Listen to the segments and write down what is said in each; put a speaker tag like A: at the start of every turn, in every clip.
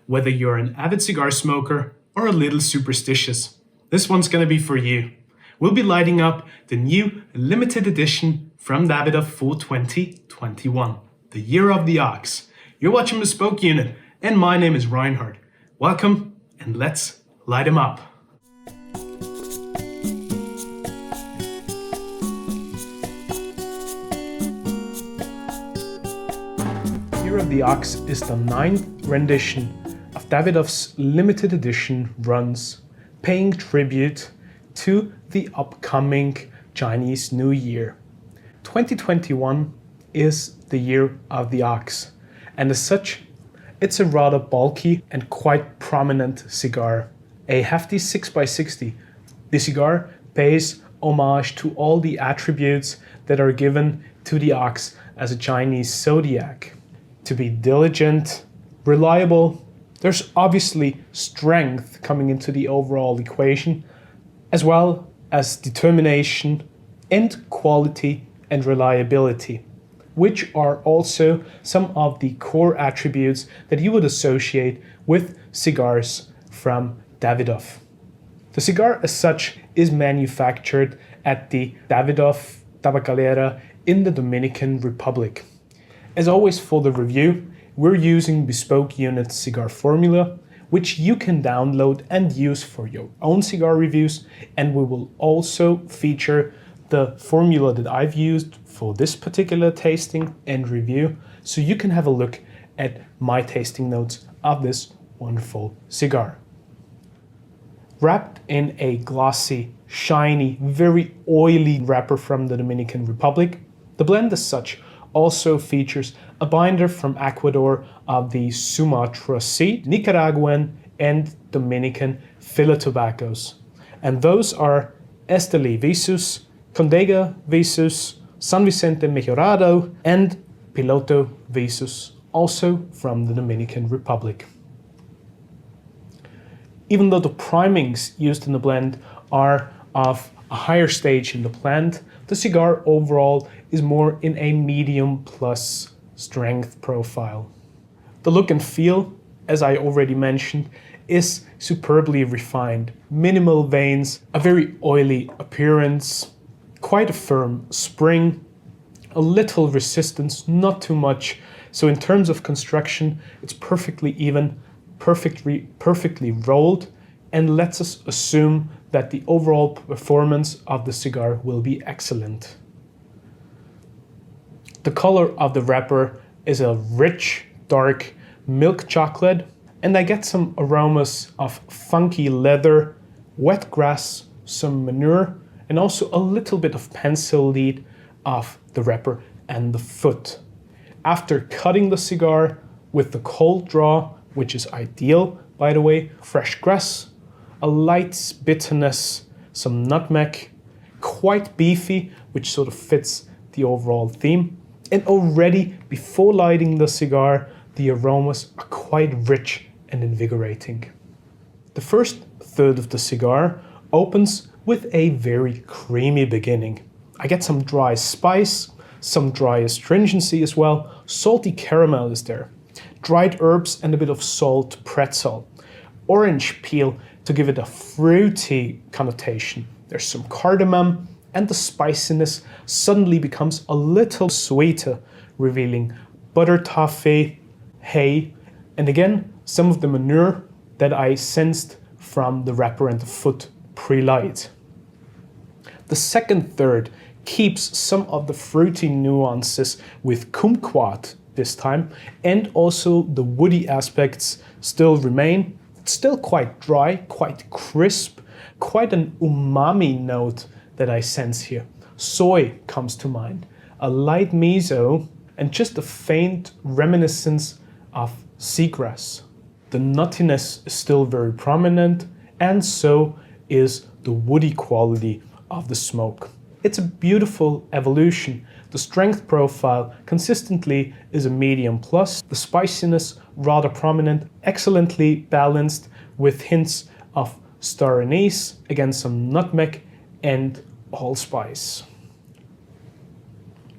A: Whether you're an avid cigar smoker or a little superstitious, this one's gonna be for you. We'll be lighting up the new limited edition from Davidoff for 2021, the Year of the Ox. You're watching Bespoke Unit, and my name is Reinhard. Welcome, and let's light 'em up. Year of the Ox is the 9th rendition of Davidoff's limited edition runs, paying tribute to the upcoming Chinese New Year. 2021 is the Year of the Ox, and as such, it's a rather bulky and quite prominent cigar. A hefty 6x60, the cigar pays homage to all the attributes that are given to the ox as a Chinese Zodiac. To be diligent, reliable, there's obviously strength coming into the overall equation, as well as determination and quality and reliability, which are also some of the core attributes that you would associate with cigars from Davidoff. The cigar as such is manufactured at the Davidoff Tabacalera in the Dominican Republic. As always for the review, we're using Bespoke Unit Cigar Formula, which you can download and use for your own cigar reviews, and we will also feature the formula that I've used for this particular tasting and review, so you can have a look at my tasting notes of this wonderful cigar. Wrapped in a glossy, shiny, very oily wrapper from the Dominican Republic, the blend as such also features a binder from Ecuador of the Sumatra seed, Nicaraguan and Dominican filler tobaccos. And those are Esteli Visus, Condega Visus, San Vicente Mejorado, and Piloto Visus, also from the Dominican Republic. Even though the primings used in the blend are of a higher stage in the plant, the cigar overall is more in a medium plus strength profile. The look and feel, as I already mentioned, is superbly refined. Minimal veins, a very oily appearance, quite a firm spring, a little resistance, not too much. So in terms of construction, it's perfectly even, perfectly rolled, and lets us assume that the overall performance of the cigar will be excellent. The color of the wrapper is a rich, dark milk chocolate, and I get some aromas of funky leather, wet grass, some manure, and also a little bit of pencil lead of the wrapper and the foot. After cutting the cigar with the cold draw, which is ideal, by the way, fresh grass, a light bitterness, some nutmeg, quite beefy, which sort of fits the overall theme. And already, before lighting the cigar, the aromas are quite rich and invigorating. The first third of the cigar opens with a very creamy beginning. I get some dry spice, some dry astringency as well, salty caramel is there, dried herbs and a bit of salt pretzel, orange peel to give it a fruity connotation. There's some cardamom, and the spiciness suddenly becomes a little sweeter, revealing butter toffee, hay, and again, some of the manure that I sensed from the wrapper and the foot pre-light. The second third keeps some of the fruity nuances with kumquat this time, and also the woody aspects still remain. It's still quite dry, quite crisp, quite an umami note that I sense here. Soy comes to mind, a light miso, and just a faint reminiscence of seagrass. The nuttiness is still very prominent, and so is the woody quality of the smoke. It's a beautiful evolution. The strength profile consistently is a medium plus, the spiciness rather prominent, excellently balanced with hints of star anise, again some nutmeg and allspice.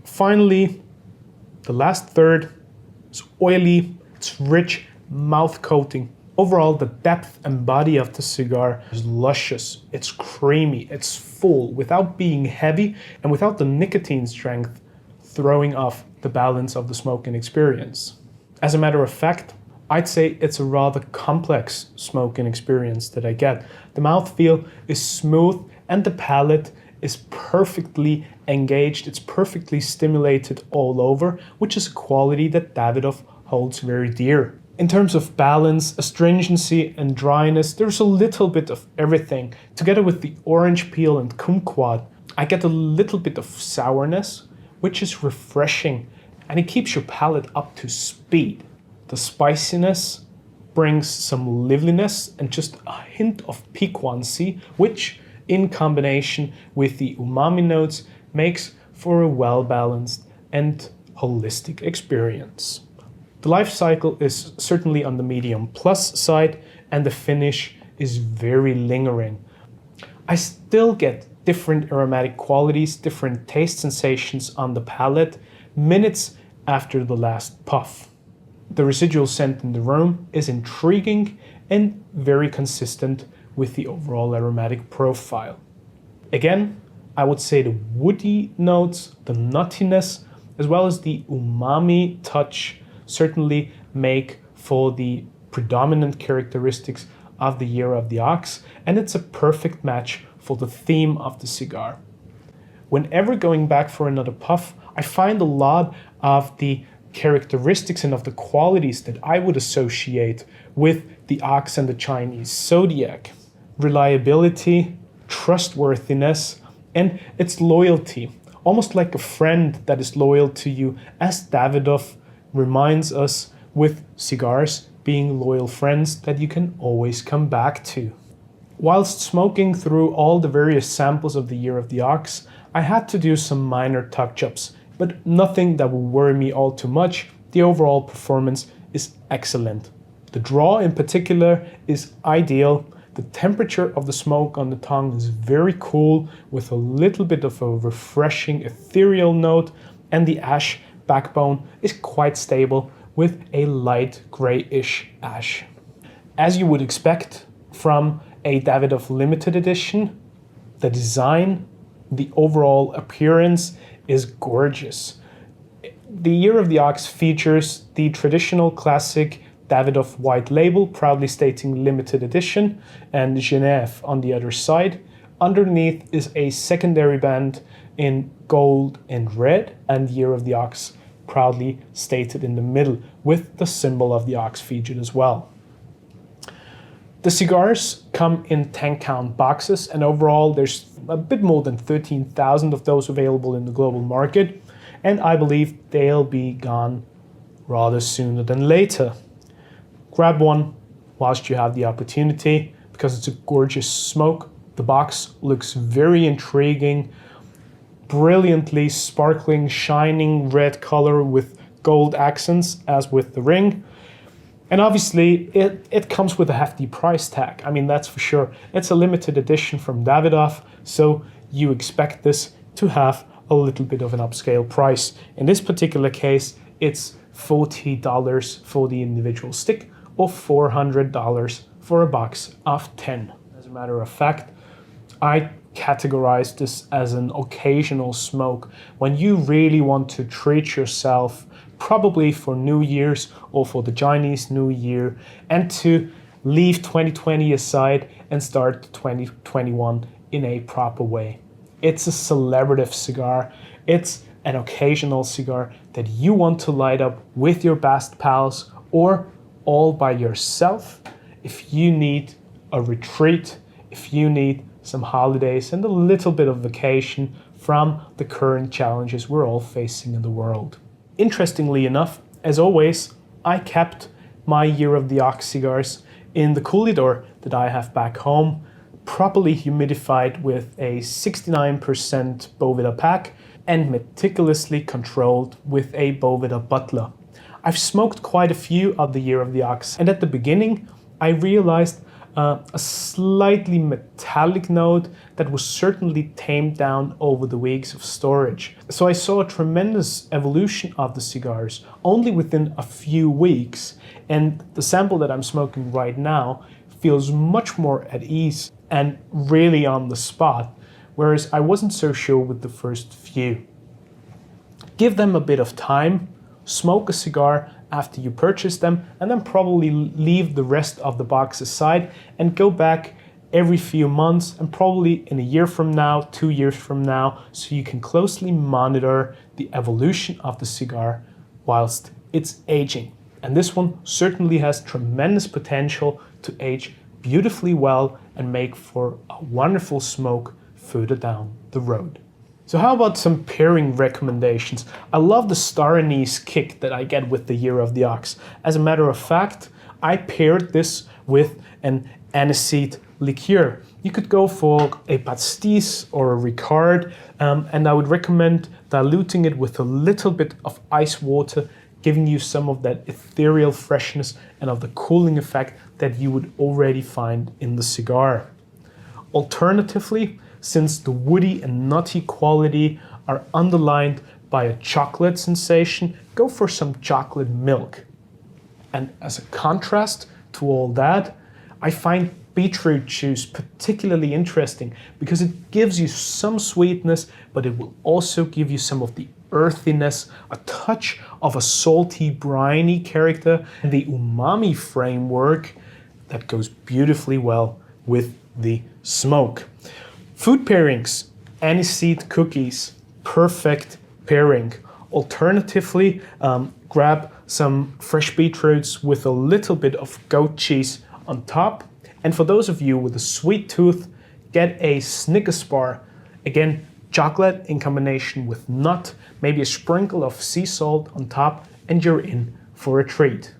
A: Finally, the last third is oily, it's rich mouth coating. Overall, the depth and body of the cigar is luscious, it's creamy, it's full, without being heavy and without the nicotine strength throwing off the balance of the smoking experience. As a matter of fact, I'd say it's a rather complex smoking experience that I get. The mouthfeel is smooth and the palate is perfectly engaged, it's perfectly stimulated all over, which is a quality that Davidoff holds very dear. In terms of balance, astringency and dryness, there's a little bit of everything. Together with the orange peel and kumquat, I get a little bit of sourness, which is refreshing, and it keeps your palate up to speed. The spiciness brings some liveliness and just a hint of piquancy, which in combination with the umami notes makes for a well-balanced and holistic experience. The life cycle is certainly on the medium plus side and the finish is very lingering. I still get different aromatic qualities, different taste sensations on the palate minutes after the last puff. The residual scent in the room is intriguing and very consistent with the overall aromatic profile. Again, I would say the woody notes, the nuttiness, as well as the umami touch certainly make for the predominant characteristics of the Year of the Ox, and it's a perfect match for the theme of the cigar. Whenever going back for another puff, I find a lot of the characteristics and of the qualities that I would associate with the Ox and the Chinese Zodiac. Reliability, trustworthiness, and its loyalty. Almost like a friend that is loyal to you, as Davidoff reminds us with cigars being loyal friends that you can always come back to. Whilst smoking through all the various samples of the Year of the Ox, I had to do some minor touch-ups, but nothing that will worry me all too much. The overall performance is excellent. The draw in particular is ideal. The temperature of the smoke on the tongue is very cool with a little bit of a refreshing ethereal note, and the ash backbone is quite stable with a light grayish ash. As you would expect from a Davidoff limited edition, the design, the overall appearance is gorgeous. The Year of the Ox features the traditional classic Davidoff white label, proudly stating limited edition, and Genève on the other side. Underneath is a secondary band in gold and red, and Year of the Ox proudly stated in the middle with the symbol of the ox featured as well. The cigars come in 10 count boxes, and overall there's a bit more than 13,000 of those available in the global market, and I believe they'll be gone rather sooner than later. Grab one whilst you have the opportunity because it's a gorgeous smoke. The box looks very intriguing, brilliantly sparkling, shining red color with gold accents as with the ring. And obviously it comes with a hefty price tag. I mean, that's for sure. It's a limited edition from Davidoff, so you expect this to have a little bit of an upscale price. In this particular case, it's $40 for the individual stick or $400 for a box of 10. As a matter of fact, I categorize this as an occasional smoke when you really want to treat yourself, probably for New Year's or for the Chinese New Year, and to leave 2020 aside and start 2021 in a proper way. It's a celebrative cigar. It's an occasional cigar that you want to light up with your best pals or all by yourself if you need a retreat, if you need some holidays and a little bit of vacation from the current challenges we're all facing in the world. Interestingly enough, as always, I kept my Year of the Ox cigars in the cooler that I have back home, properly humidified with a 69% Boveda pack and meticulously controlled with a Boveda Butler. I've smoked quite a few of the Year of the Ox, and at the beginning I realized a slightly metallic note that was certainly tamed down over the weeks of storage. So I saw a tremendous evolution of the cigars only within a few weeks, and the sample that I'm smoking right now feels much more at ease and really on the spot, whereas I wasn't so sure with the first few. Give them a bit of time, smoke a cigar after you purchase them, and then probably leave the rest of the box aside and go back every few months and probably in a year from now, 2 years from now, so you can closely monitor the evolution of the cigar whilst it's aging. And this one certainly has tremendous potential to age beautifully well and make for a wonderful smoke further down the road. So how about some pairing recommendations? I love the star anise kick that I get with the Year of the Ox. As a matter of fact, I paired this with an aniseed liqueur. You could go for a pastis or a Ricard, and I would recommend diluting it with a little bit of ice water, giving you some of that ethereal freshness and of the cooling effect that you would already find in the cigar. Alternatively, since the woody and nutty quality are underlined by a chocolate sensation, go for some chocolate milk. And as a contrast to all that, I find beetroot juice particularly interesting because it gives you some sweetness, but it will also give you some of the earthiness, a touch of a salty, briny character, and the umami framework that goes beautifully well with the smoke. Food pairings, aniseed cookies, perfect pairing. Alternatively, grab some fresh beetroots with a little bit of goat cheese on top. And for those of you with a sweet tooth, get a Snickers bar. Again, chocolate in combination with nut, maybe a sprinkle of sea salt on top, and you're in for a treat.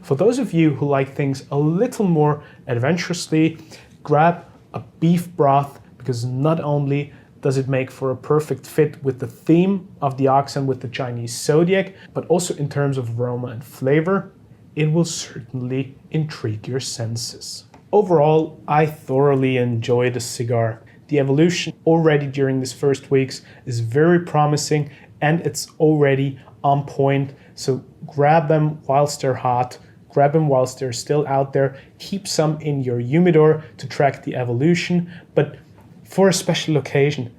A: For those of you who like things a little more adventurously, grab a beef broth, because not only does it make for a perfect fit with the theme of the ox and with the Chinese Zodiac, but also in terms of aroma and flavor, it will certainly intrigue your senses. Overall, I thoroughly enjoy the cigar. The evolution already during these first weeks is very promising and it's already on point. So grab them whilst they're hot, grab them whilst they're still out there, keep some in your humidor to track the evolution, but for a special occasion,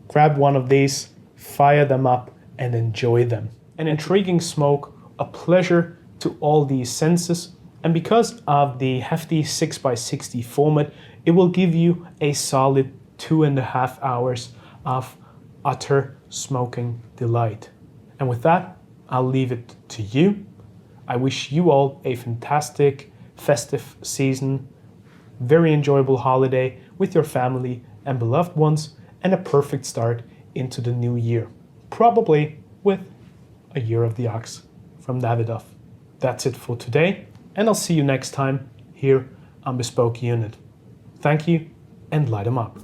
A: grab one of these, fire them up, and enjoy them. An intriguing smoke, a pleasure to all these senses, and because of the hefty 6x60 format, it will give you a solid 2.5 hours of utter smoking delight. And with that, I'll leave it to you. I wish you all a fantastic festive season, very enjoyable holiday with your family and beloved ones, and a perfect start into the new year. Probably with a Year of the Ox from Davidoff. That's it for today, and I'll see you next time here on Bespoke Unit. Thank you, and light 'em up.